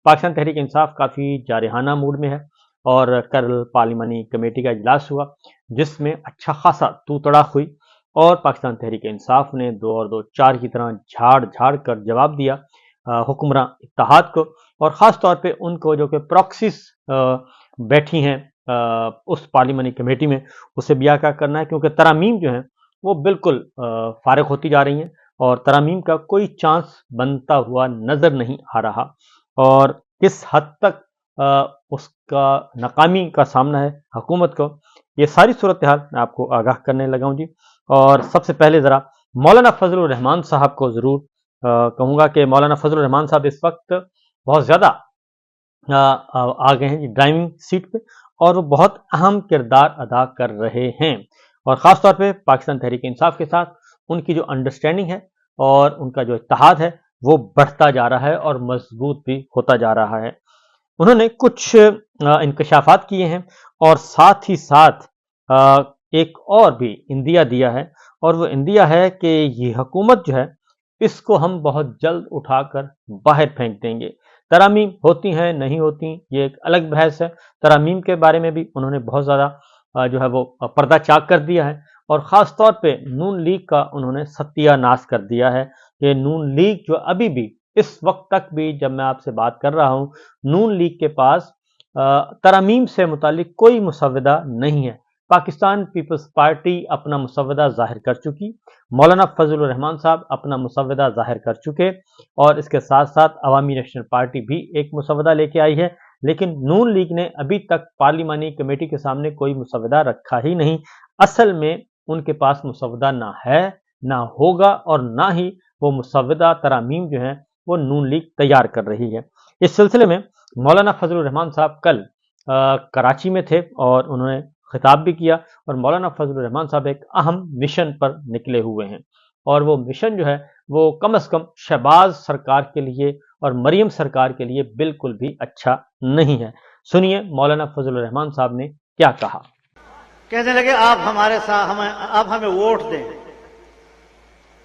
पाकिस्तान तहरीक इंसाफ काफ़ी जारहाना मूड में है और कल पार्लिमानी कमेटी का इजलास हुआ जिसमें अच्छा खासा तू तड़ाक हुई और पाकिस्तान तहरीक इंसाफ ने 2 और 2 4 की तरह झाड़ झाड़ कर जवाब दिया हुक्मरान इत्तेहाद को, और ख़ास तौर पे उनको जो कि प्रॉक्सीज बैठी हैं उस पार्लिमानी कमेटी में, उसे भी क्या करना है, क्योंकि तरामीम जो हैं वो बिल्कुल फारिग होती जा रही हैं और तरामीम का कोई चांस बनता हुआ नज़र नहीं आ रहा, और किस हद तक उसका नाकामी का सामना है हुकूमत को, ये सारी सूरत हाल मैं आपको आगाह करने लगा हूँ जी। और सबसे पहले ज़रा मौलाना फजलुर रहमान साहब को ज़रूर कहूँगा कि मौलाना फजलुर रहमान साहब इस वक्त बहुत ज़्यादा आ गए हैं जी ड्राइविंग सीट पे, और वो बहुत अहम किरदार अदा कर रहे हैं, और ख़ास तौर पे पाकिस्तान तहरीक इंसाफ के साथ उनकी जो अंडरस्टैंडिंग है और उनका जो इत्तेहाद है वो बढ़ता जा रहा है और मजबूत भी होता जा रहा है। उन्होंने कुछ इंकशाफात किए हैं और साथ ही साथ एक और भी इंदिया दिया है, और वो इंदिया है कि ये हुकूमत जो है इसको हम बहुत जल्द उठाकर बाहर फेंक देंगे। तरामीम होती हैं नहीं होती ये एक अलग बहस है, तरामीम के बारे में भी उन्होंने बहुत ज़्यादा जो है वो पर्दा चाक कर दिया है, और ख़ास तौर पे नून लीग का उन्होंने सत्यानाश कर दिया है कि नून लीग जो अभी भी इस वक्त तक भी जब मैं आपसे बात कर रहा हूँ नून लीग के पास तरामीम से मुतालिक कोई मुसव्वदा नहीं है। पाकिस्तान पीपल्स पार्टी अपना मुसव्वदा ज़ाहिर कर चुकी, मौलाना फजलुर रहमान साहब अपना मुसव्वदा ज़ाहिर कर चुके, और इसके साथ साथ अवामी नेशनल पार्टी भी एक मुसव्वदा लेके आई है, लेकिन नून लीग ने अभी तक पार्लिमानी कमेटी के सामने कोई मुसव्वदा रखा ही नहीं। असल में उनके पास मुसव्वदा ना है ना होगा, और ना ही वो मुसव्वदा तरामीम जो है वो नून लीग तैयार कर रही है। इस सिलसिले में मौलाना फजलुर रहमान साहब कल कराची में थे और उन्होंने खिताब भी किया, और मौलाना फजलुर रहमान साहब एक अहम मिशन पर निकले हुए हैं, और वो मिशन जो है वो कम से कम शहबाज सरकार के लिए और मरियम सरकार के लिए बिल्कुल भी अच्छा नहीं है। सुनिए मौलाना फजलुर रहमान साहब ने क्या कहा। कहने लगे आप हमारे साथ आप हमें वोट दें।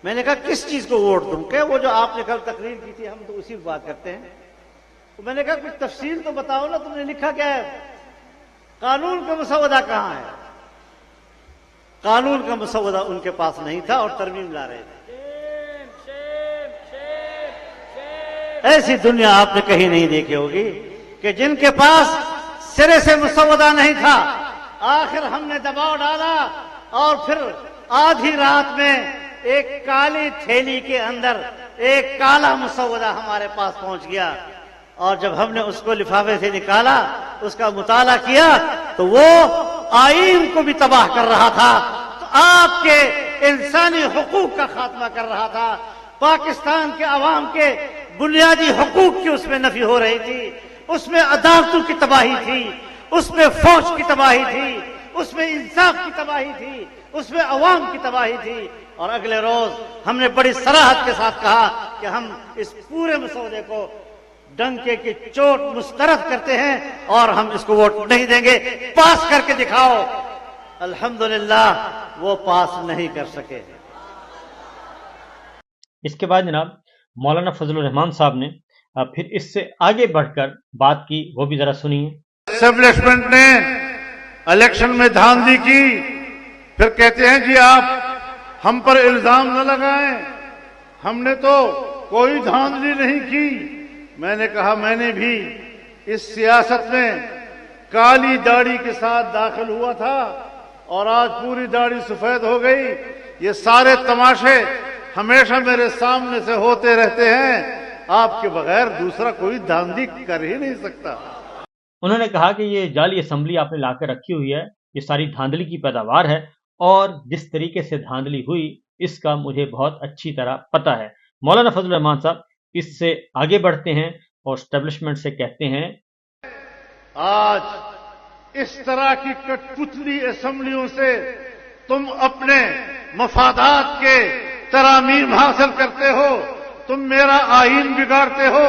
मैंने कहा किस चीज को वोट दूं? क्या वो जो आपने कल तकरीर की थी हम तो उसी पर बात करते हैं। तो मैंने कहा कुछ तफसील तो बताओ ना, तुमने लिखा क्या है? कानून का मुसव्वदा कहां है? कानून का मुसव्वदा उनके पास नहीं था और तरमीम ला रहे थे। ऐसी दुनिया आपने कहीं नहीं देखी होगी कि जिनके पास सिरे से मुसव्वदा नहीं था, आखिर हमने दबाव डाला और फिर आधी रात में एक काली थैली के अंदर एक काला मुसव्वदा हमारे पास पहुंच गया, और जब हमने उसको लिफाफे से निकाला, उसका मुताला किया, तो वो आईन को भी तबाह कर रहा था, तो आपके इंसानी हुकूक का खात्मा कर रहा था, पाकिस्तान के अवाम के बुनियादी हुकूक की उसमें नफी हो रही थी, उसमें अदालतों की तबाही थी, उसमें फौज की तबाही थी, उसमें इंसाफ की तबाही थी, उसमें अवाम की तबाही थी। और अगले रोज हमने बड़ी सराहत के साथ कहा कि हम इस पूरे मसौदे को डंके की चोट मुस्तरद करते हैं और हम इसको वोट नहीं देंगे, पास करके दिखाओ। अल्हम्दुलिल्लाह वो पास नहीं कर सके। इसके बाद जनाब मौलाना फजलुर रहमान साहब ने फिर इससे आगे बढ़कर बात की, वो भी जरा सुनिए। एस्टेब्लिशमेंट ने इलेक्शन में धांधली की, फिर कहते हैं जी आप हम पर इल्जाम न लगाएं, हमने तो कोई धांधली नहीं की। मैंने कहा मैंने भी इस सियासत में काली दाढ़ी के साथ दाखिल हुआ था और आज पूरी दाढ़ी सफेद हो गई। ये सारे तमाशे हमेशा मेरे सामने से होते रहते हैं, आपके बगैर दूसरा कोई धांधली कर ही नहीं सकता। उन्होंने कहा कि ये जाली असम्बली आपने लाकर रखी हुई है, ये सारी धांधली की पैदावार है, और जिस तरीके से धांधली हुई इसका मुझे बहुत अच्छी तरह पता है। मौलाना फजलुर रहमान साहब इससे आगे बढ़ते हैं और एस्टेब्लिशमेंट से कहते हैं, आज इस तरह की कठपुतली असेंबलियों से तुम अपने मफादात के तरामीम हासिल करते हो, तुम मेरा आईन बिगाड़ते हो,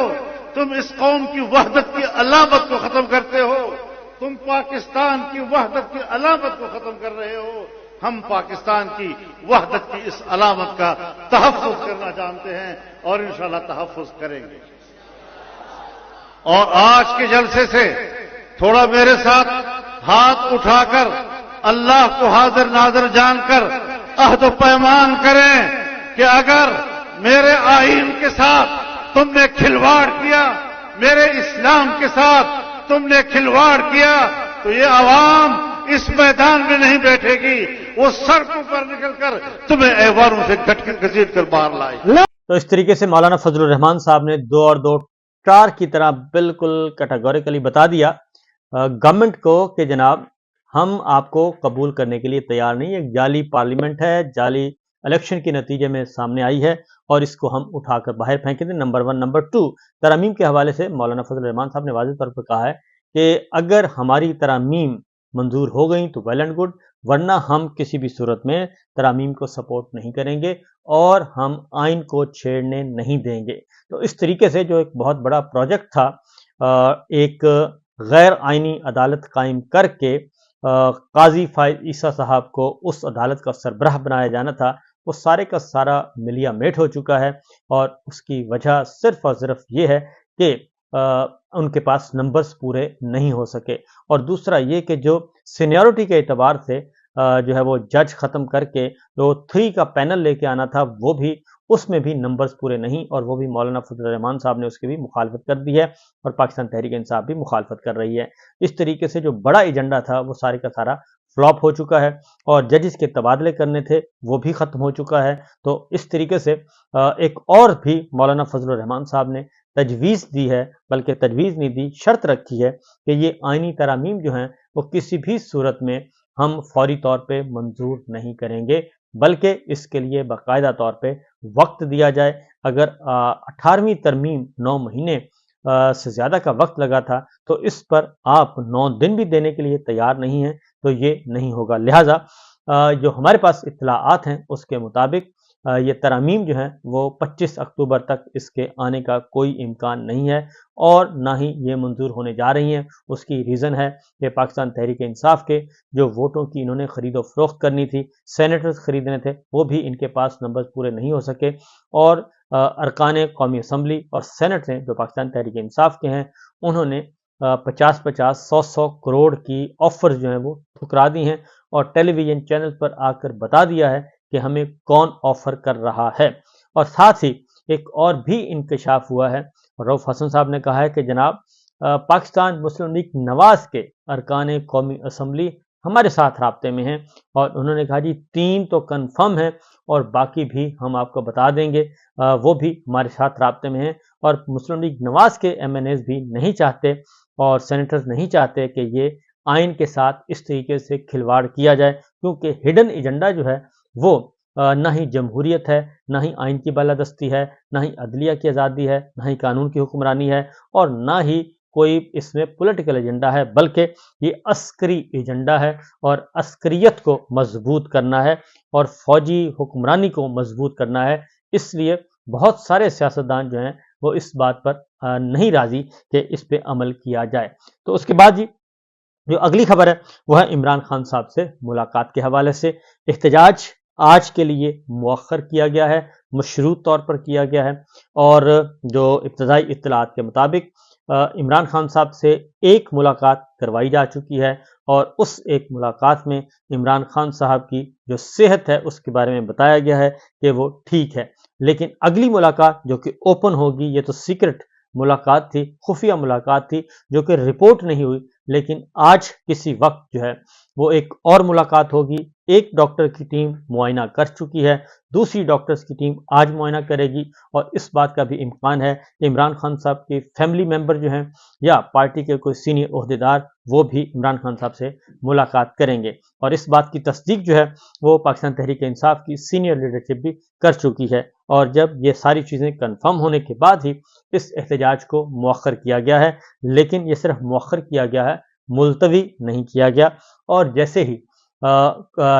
तुम इस कौम की वहदत की अलामत को खत्म करते हो, तुम पाकिस्तान की वहदत की अलामत को खत्म कर रहे हो। हम पाकिस्तान की वहदत की इस अलामत का तहफ़्फ़ुज़ करना जानते हैं और इंशाअल्लाह तहफ़्फ़ुज़ करेंगे। اور آج کے جلسے سے تھوڑا میرے ساتھ ہاتھ اٹھا کر اللہ کو حاضر ناظر جان کر عہد و پیمان کریں کہ اگر میرے آئین کے ساتھ تم نے کھلواڑ کیا، میرے اسلام کے ساتھ تم نے کھلواڑ کیا، تو یہ عوام اس میدان میں نہیں بیٹھے گی، وہ سڑکوں پر نکل کر تمہیں ایواروں سے گھسیٹ کر باہر لائے۔ تو اس طریقے سے مولانا فضل الرحمان صاحب نے 2 اور 2 4 کی طرح بالکل کیٹاگوریکلی بتا دیا گورنمنٹ کو کہ جناب ہم آپ کو قبول کرنے کے لیے تیار نہیں، ایک جعلی پارلیمنٹ ہے، جعلی الیکشن کے نتیجے میں سامنے آئی ہے اور اس کو ہم اٹھا کر باہر پھینکیں گے۔ نمبر 1۔ نمبر 2، ترامیم کے حوالے سے مولانا فضل الرحمان صاحب نے واضح طور پر کہا ہے کہ اگر ہماری ترامیم منظور ہو گئیں تو ویل اینڈ گڈ، ورنہ ہم کسی بھی صورت میں ترامیم کو سپورٹ نہیں کریں گے اور ہم آئین کو چھیڑنے نہیں دیں گے۔ تو اس طریقے سے جو ایک بہت بڑا پروجیکٹ تھا، ایک غیر آئینی عدالت قائم کر کے قاضی فائز عیسیٰ صاحب کو اس عدالت کا سربراہ بنایا جانا تھا، وہ سارے کا سارا ملیا میٹ ہو چکا ہے، اور اس کی وجہ صرف اور صرف یہ ہے کہ ان کے پاس نمبرز پورے نہیں ہو سکے، اور دوسرا یہ کہ جو سینیورٹی کے اعتبار سے جو ہے وہ جج ختم کر کے جو 3 کا پینل لے کے آنا تھا، وہ بھی اس میں بھی نمبرز پورے نہیں، اور وہ بھی مولانا فضل الرحمان صاحب نے اس کی بھی مخالفت کر دی ہے، اور پاکستان تحریک انصاف بھی مخالفت کر رہی ہے۔ اس طریقے سے جو بڑا ایجنڈا تھا وہ سارے کا سارا فلاپ ہو چکا ہے، اور ججز کے تبادلے کرنے تھے وہ بھی ختم ہو چکا ہے۔ تو اس طریقے سے ایک اور بھی مولانا فضل الرحمان صاحب نے تجویز دی ہے، بلکہ تجویز نہیں دی، شرط رکھی ہے کہ یہ آئینی ترامیم جو ہیں وہ کسی بھی صورت میں ہم فوری طور پہ منظور نہیں کریں گے، بلکہ اس کے لیے باقاعدہ طور پہ وقت دیا جائے۔ اگر 18ویں ترمیم 9 مہینے سے زیادہ کا وقت لگا تھا، تو اس پر آپ 9 دن بھی دینے کے لیے تیار نہیں ہیں، تو یہ نہیں ہوگا۔ لہٰذا جو ہمارے پاس اطلاعات ہیں اس کے مطابق یہ ترامیم جو ہیں وہ 25 اکتوبر تک اس کے آنے کا کوئی امکان نہیں ہے، اور نہ ہی یہ منظور ہونے جا رہی ہیں۔ اس کی ریزن ہے کہ پاکستان تحریک انصاف کے جو ووٹوں کی انہوں نے خرید و فروخت کرنی تھی، سینیٹرز خریدنے تھے، وہ بھی ان کے پاس نمبر پورے نہیں ہو سکے، اور ارکان قومی اسمبلی اور سینٹ نے جو پاکستان تحریک انصاف کے ہیں، انہوں نے 50-50 100-100 کروڑ کی آفر جو ہیں وہ ٹھکرا دی ہیں، اور ٹیلی ویژن چینل پر آ کر بتا دیا ہے کہ ہمیں کون آفر کر رہا ہے۔ اور ساتھ ہی ایک اور بھی انکشاف ہوا ہے، رؤف حسن صاحب نے کہا ہے کہ جناب پاکستان مسلم لیگ نواز کے ارکان قومی اسمبلی ہمارے ساتھ رابطے میں ہیں، اور انہوں نے کہا جی 3 تو کنفرم ہیں اور باقی بھی ہم آپ کو بتا دیں گے، وہ بھی ہمارے ساتھ رابطے میں ہیں، اور مسلم لیگ نواز کے MNAs بھی نہیں چاہتے اور سینیٹرز نہیں چاہتے کہ یہ آئین کے ساتھ اس طریقے سے کھلواڑ کیا جائے، کیونکہ ہڈن ایجنڈا جو ہے وہ نہ ہی جمہوریت ہے، نہ ہی آئین کی بالادستی ہے، نہ ہی عدلیہ کی آزادی ہے، نہ ہی قانون کی حکمرانی ہے، اور نہ ہی کوئی اس میں پولیٹیکل ایجنڈا ہے، بلکہ یہ عسکری ایجنڈا ہے، اور عسکریت کو مضبوط کرنا ہے اور فوجی حکمرانی کو مضبوط کرنا ہے۔ اس لیے بہت سارے سیاستدان جو ہیں وہ اس بات پر نہیں راضی کہ اس پہ عمل کیا جائے۔ تو اس کے بعد جی جو اگلی خبر ہے وہ ہے عمران خان صاحب سے ملاقات کے حوالے سے۔ احتجاج آج کے لیے مؤخر کیا گیا ہے، مشروط طور پر کیا گیا ہے، اور جو ابتدائی اطلاعات کے مطابق عمران خان صاحب سے ایک ملاقات کروائی جا چکی ہے، اور اس ایک ملاقات میں عمران خان صاحب کی جو صحت ہے اس کے بارے میں بتایا گیا ہے کہ وہ ٹھیک ہے۔ لیکن اگلی ملاقات جو کہ اوپن ہوگی، یہ تو سیکرٹ ملاقات تھی، خفیہ ملاقات تھی جو کہ رپورٹ نہیں ہوئی، لیکن آج کسی وقت جو ہے وہ ایک اور ملاقات ہوگی۔ ایک ڈاکٹر کی ٹیم معائنہ کر چکی ہے، دوسری ڈاکٹرز کی ٹیم آج معائنہ کرے گی، اور اس بات کا بھی امکان ہے کہ عمران خان صاحب کے فیملی ممبر جو ہیں یا پارٹی کے کوئی سینئر عہدیدار وہ بھی عمران خان صاحب سے ملاقات کریں گے، اور اس بات کی تصدیق جو ہے وہ پاکستان تحریک انصاف کی سینئر لیڈرشپ بھی کر چکی ہے، اور جب یہ ساری چیزیں کنفرم ہونے کے بعد ہی اس احتجاج کو مؤخر کیا گیا ہے۔ لیکن یہ صرف مؤخر کیا گیا ہے، ملتوی نہیں کیا گیا، اور جیسے ہی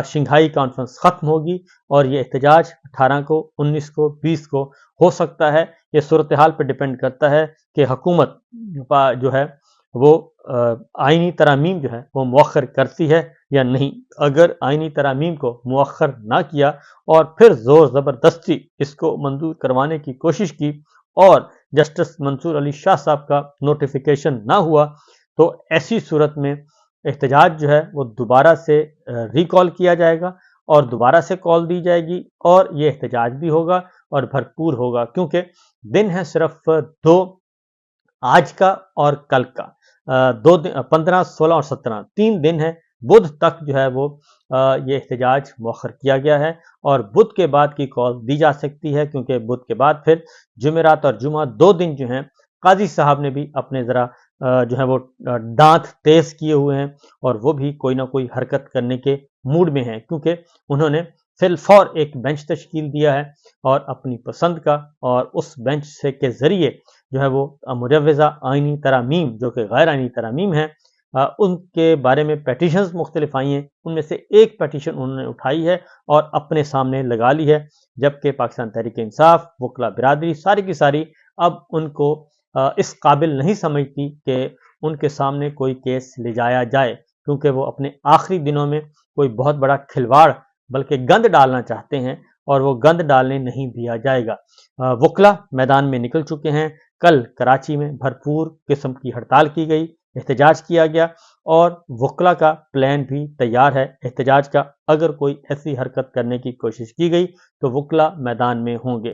شنگھائی کانفرنس ختم ہوگی اور یہ احتجاج 18 کو 19 کو 20 کو ہو سکتا ہے، یہ صورتحال پہ ڈیپینڈ کرتا ہے کہ حکومت جو ہے وہ آئینی ترامیم جو ہے وہ مؤخر کرتی ہے یا نہیں۔ اگر آئینی ترامیم کو مؤخر نہ کیا اور پھر زور زبردستی اس کو منظور کروانے کی کوشش کی، اور जस्टिस मंसूर अली शाह साहब का नोटिफिकेशन ना हुआ तो ऐसी सूरत में एहतजाज जो है वो दोबारा से रिकॉल किया जाएगा और दोबारा से कॉल दी जाएगी और ये एहतजाज भी होगा और भरपूर होगा, क्योंकि दिन है सिर्फ दो, आज का और कल का। 2 दिन 15, 16 और 17 3 दिन है। बुध तक जो है वो ये एहतजाज मौखर किया गया है और बुध के बाद की कॉल दी जा सकती है, क्योंकि बुध के बाद फिर जुमेरात और जुमा 2 दिन जो हैं काजी साहब ने भी अपने ज़रा जो है वो दांत तेज किए हुए हैं और वो भी कोई ना कोई हरकत करने के मूड में हैं, क्योंकि उन्होंने फिलफौर एक बेंच तश्कील दिया है और अपनी पसंद का, और उस बेंच से के ज़रिए जो है वो मुजव्वज़ा आइनी तरामीम जो कि गैर आइनी तरामीम हैं उनके बारे में पेटिशंस मुख्तलिफ आई हैं। उनमें से एक पेटिशन उन्होंने उठाई है और अपने सामने लगा ली है, जबकि पाकिस्तान तहरीक इंसाफ, वकला बिरादरी सारी की सारी अब उनको इस काबिल नहीं समझती कि उनके सामने कोई केस ले जाया जाए, क्योंकि वो अपने आखिरी दिनों में कोई बहुत बड़ा खिलवाड़ बल्कि गंद डालना चाहते हैं और वो गंद डालने नहीं दिया जाएगा। वकला मैदान में निकल चुके हैं। कल कराची में भरपूर किस्म की हड़ताल की गई, एहतजाज किया गया और वकला का प्लान भी तैयार है एहतजाज का। अगर कोई ऐसी हरकत करने की कोशिश की गई तो वकला मैदान में होंगे।